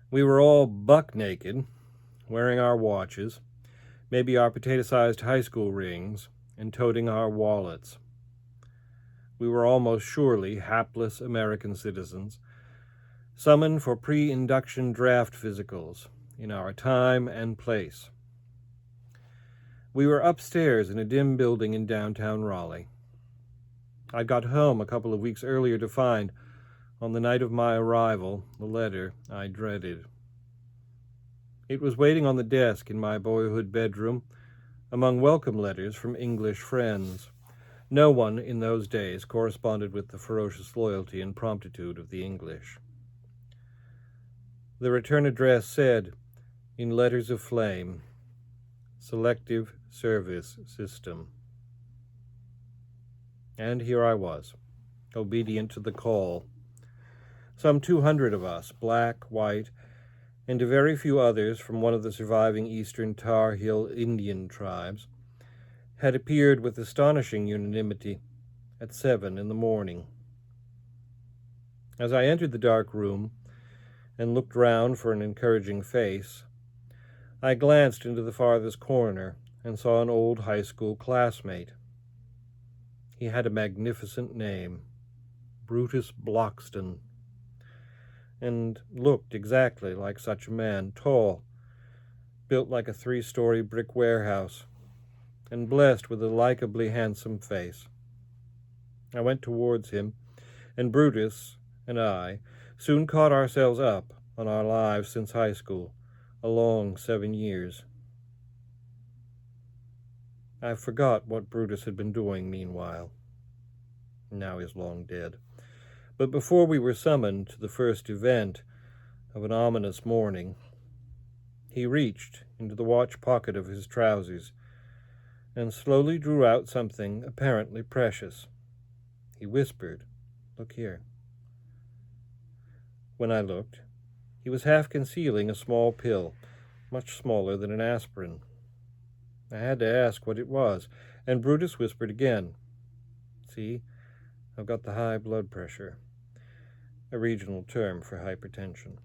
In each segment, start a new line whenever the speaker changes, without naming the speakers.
We were all buck naked, wearing our watches, maybe our potato-sized high school rings, and toting our wallets. We were almost surely hapless American citizens, summoned for pre-induction draft physicals in our time and place. We were upstairs in a dim building in downtown Raleigh. I got home a couple of weeks earlier to find, on the night of my arrival, the letter I dreaded. It was waiting on the desk in my boyhood bedroom, among welcome letters from English friends. No one in those days corresponded with the ferocious loyalty and promptitude of the English. The return address said, in letters of flame, Selective Service System. And here I was, obedient to the call. Some 200 of us, black, white, and a very few others from one of the surviving eastern Tar Heel Indian tribes, had appeared with astonishing unanimity at 7 in the morning. As I entered the dark room and looked round for an encouraging face, I glanced into the farthest corner and saw an old high school classmate. He had a magnificent name, Brutus Bloxton, and looked exactly like such a man, tall, built like a 3-story brick warehouse, and blessed with a likably handsome face. I went towards him, and Brutus and I soon caught ourselves up on our lives since high school, a long 7 years. I forgot what Brutus had been doing meanwhile. Now he's long dead. But before we were summoned to the first event of an ominous morning, he reached into the watch pocket of his trousers and slowly drew out something apparently precious. He whispered, "Look here." When I looked, he was half concealing a small pill, much smaller than an aspirin. I had to ask what it was, and Brutus whispered again, "See, I've got the high blood pressure," a regional term for hypertension.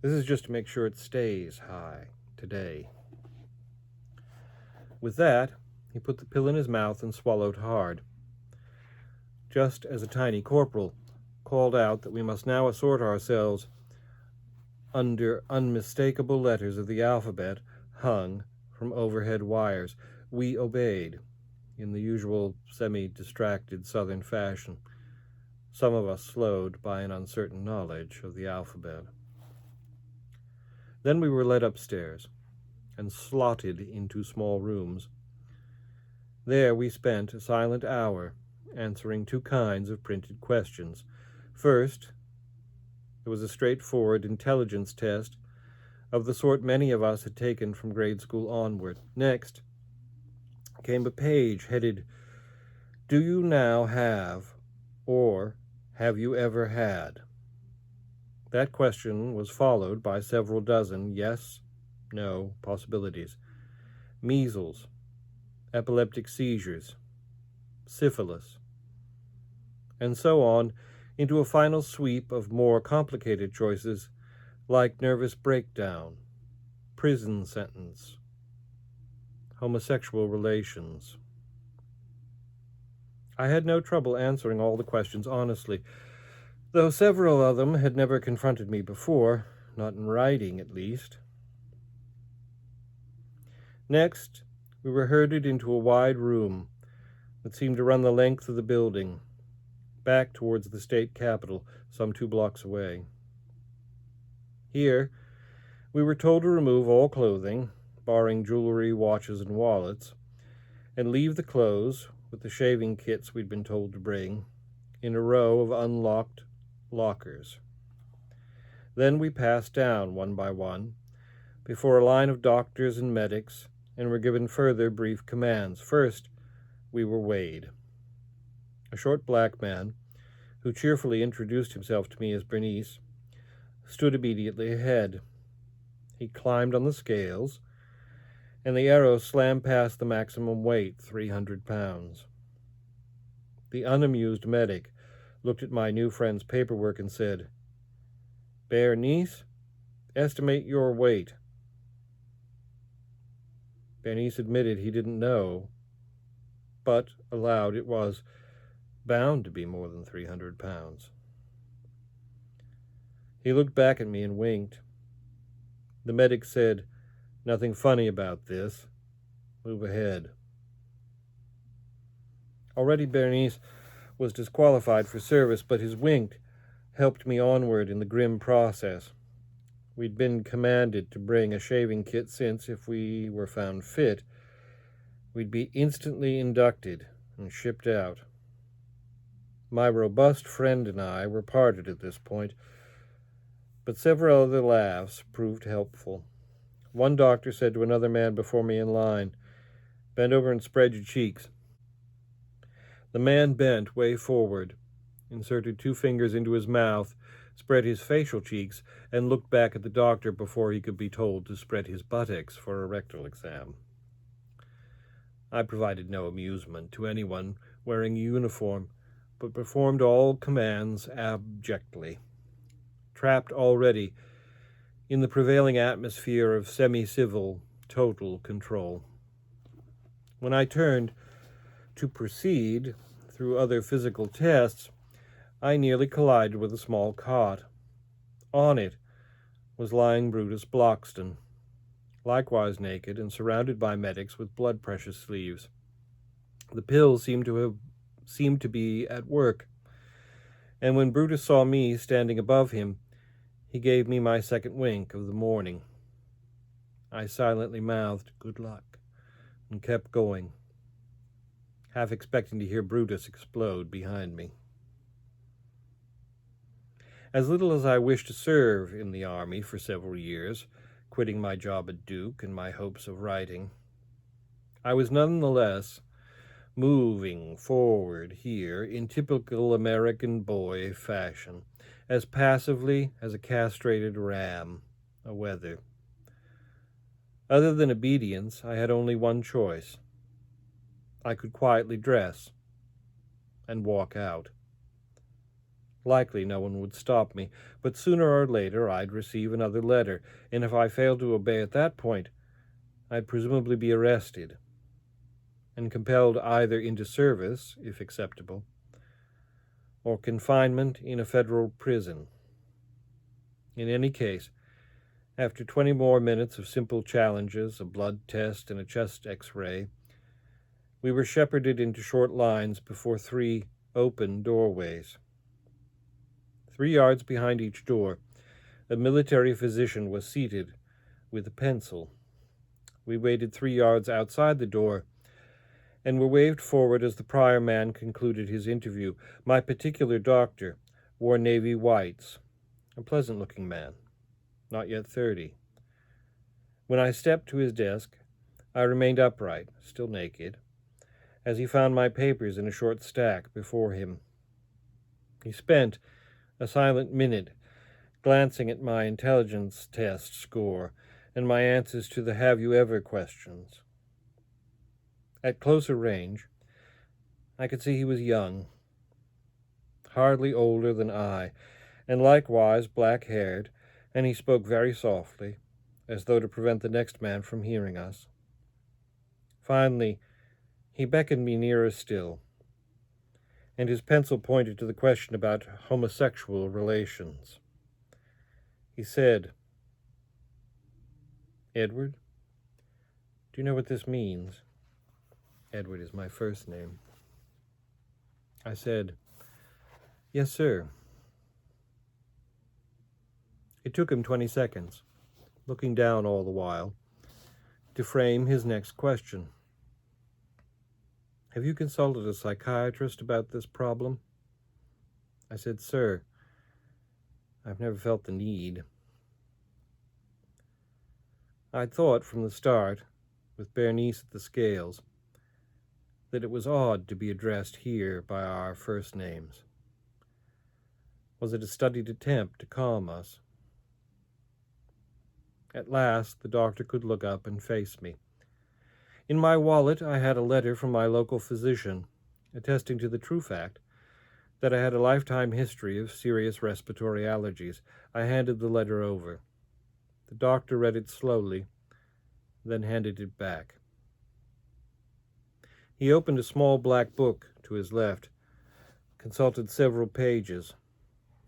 This is just to make sure it stays high today. With that, he put the pill in his mouth and swallowed hard, just as a tiny corporal called out that we must now assort ourselves under unmistakable letters of the alphabet hung from overhead wires. We obeyed, in the usual semi-distracted Southern fashion, some of us slowed by an uncertain knowledge of the alphabet. Then we were led upstairs and slotted into small rooms. There we spent a silent hour answering 2 kinds of printed questions. First, there was a straightforward intelligence test of the sort many of us had taken from grade school onward. Next came a page headed, "Do you now have, or have you ever had?" That question was followed by several dozen yes, no possibilities. Measles, epileptic seizures, syphilis, and so on into a final sweep of more complicated choices like nervous breakdown, prison sentence, homosexual relations. I had no trouble answering all the questions honestly, though several of them had never confronted me before, not in writing at least. Next, we were herded into a wide room that seemed to run the length of the building, back towards the state capitol, some 2 blocks away. Here, we were told to remove all clothing, barring jewelry, watches, and wallets, and leave the clothes, with the shaving kits we'd been told to bring, in a row of unlocked lockers. Then we passed down one by one, before a line of doctors and medics, and were given further brief commands. First, we were weighed. A short black man, who cheerfully introduced himself to me as Bernice, stood immediately ahead. He climbed on the scales, and the arrow slammed past the maximum weight, 300 pounds. The unamused medic looked at my new friend's paperwork and said, Bernice, estimate your weight. Bernice admitted he didn't know, but aloud it was bound to be more than 300 pounds. He looked back at me and winked. The medic said, "Nothing funny about this. Move ahead." Already Bernice was disqualified for service, but his wink helped me onward in the grim process. We'd been commanded to bring a shaving kit since, if we were found fit, we'd be instantly inducted and shipped out. My robust friend and I were parted at this point, but several other laughs proved helpful. One doctor said to another man before me in line, "Bend over and spread your cheeks." The man bent way forward, inserted 2 fingers into his mouth, spread his facial cheeks, and looked back at the doctor before he could be told to spread his buttocks for a rectal exam. I provided no amusement to anyone wearing a uniform, but performed all commands abjectly, trapped already in the prevailing atmosphere of semi-civil total control. When I turned to proceed through other physical tests, I nearly collided with a small cot. On it was lying Brutus Bloxton, likewise naked and surrounded by medics with blood pressure sleeves. The pills seemed to be at work, and when Brutus saw me standing above him, he gave me my second wink of the morning. I silently mouthed, "Good luck," and kept going, half expecting to hear Brutus explode behind me. As little as I wished to serve in the army for several years, quitting my job at Duke and my hopes of writing, I was nonetheless moving forward here in typical American boy fashion, as passively as a castrated ram a wether. Other than obedience, I had only one choice. I could quietly dress and walk out. Likely no one would stop me, but sooner or later I'd receive another letter, and if I failed to obey at that point, I'd presumably be arrested and compelled either into service, if acceptable, or confinement in a federal prison. In any case, after 20 more minutes of simple challenges, a blood test and a chest x-ray, we were shepherded into short lines before 3 open doorways. 3 yards behind each door, a military physician was seated with a pencil. We waited 3 yards outside the door and were waved forward as the prior man concluded his interview. My particular doctor wore navy whites, a pleasant-looking man, not yet 30. When I stepped to his desk, I remained upright, still naked, as he found my papers in a short stack before him. He spent a silent minute glancing at my intelligence test score and my answers to the "have you ever" questions. At closer range, I could see he was young, hardly older than I, and likewise black-haired, and he spoke very softly, as though to prevent the next man from hearing us. Finally, he beckoned me nearer still, and his pencil pointed to the question about homosexual relations. He said, "Edward, do you know what this means?" Edward is my first name. I said, "Yes, sir." It took him 20 seconds, looking down all the while, to frame his next question. "Have you consulted a psychiatrist about this problem?" I said, "Sir, I've never felt the need." I'd thought from the start, with Bernice at the scales, that it was odd to be addressed here by our first names. Was it a studied attempt to calm us? At last, the doctor could look up and face me. In my wallet, I had a letter from my local physician, attesting to the true fact that I had a lifetime history of serious respiratory allergies. I handed the letter over. The doctor read it slowly, then handed it back. He opened a small black book to his left, consulted several pages,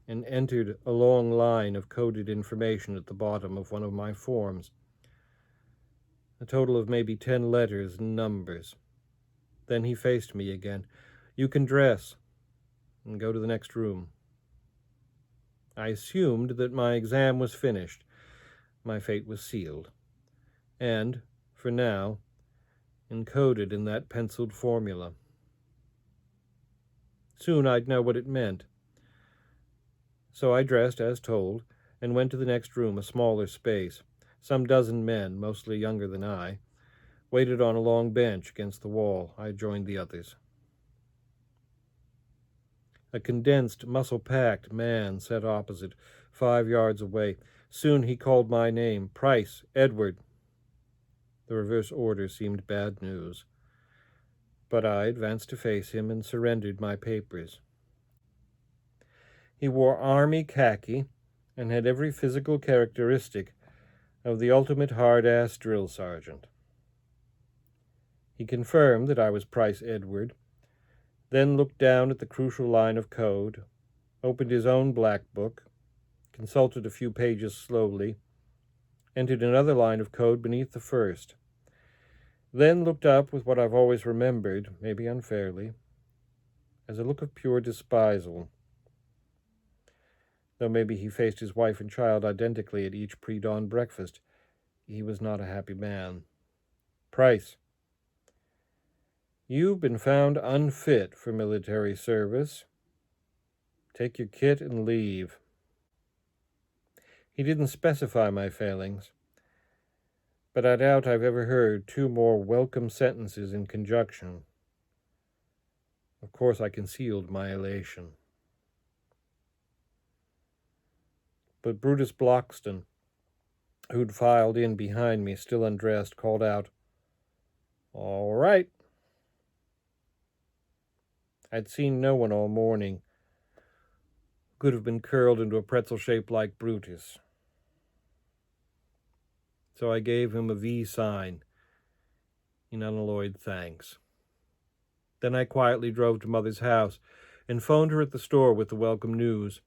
and entered a long line of coded information at the bottom of one of my forms. A total of maybe 10 letters and numbers. Then he faced me again. "You can dress and go to the next room." I assumed that my exam was finished. My fate was sealed. And, for now, encoded in that penciled formula. Soon I'd know what it meant. So I dressed as told and went to the next room, a smaller space. Some dozen men, mostly younger than I, waited on a long bench against the wall. I joined the others. A condensed, muscle-packed man sat opposite, 5 yards away. Soon he called my name. "Price, Edward." The reverse order seemed bad news. But I advanced to face him and surrendered my papers. He wore army khaki and had every physical characteristic of the ultimate hard-ass drill sergeant. He confirmed that I was Price Edward, then looked down at the crucial line of code, opened his own black book, consulted a few pages slowly, entered another line of code beneath the first, then looked up with what I've always remembered, maybe unfairly, as a look of pure despisal. Though maybe he faced his wife and child identically at each pre-dawn breakfast, he was not a happy man. "Price, you've been found unfit for military service. Take your kit and leave." He didn't specify my failings, but I doubt I've ever heard 2 more welcome sentences in conjunction. Of course, I concealed my elation. But Brutus Bloxton, who'd filed in behind me, still undressed, called out, "All right." I'd seen no one all morning who could have been curled into a pretzel shape like Brutus. So I gave him a V sign in unalloyed thanks. Then I quietly drove to Mother's house and phoned her at the store with the welcome news.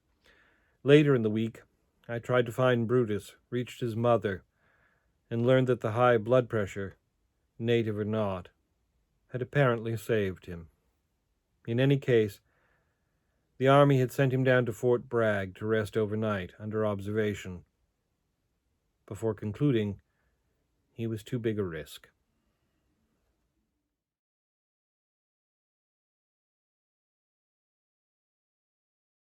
Later in the week, I tried to find Brutus, reached his mother, and learned that the high blood pressure, native or not, had apparently saved him. In any case, the Army had sent him down to Fort Bragg to rest overnight under observation, before concluding he was too big a risk.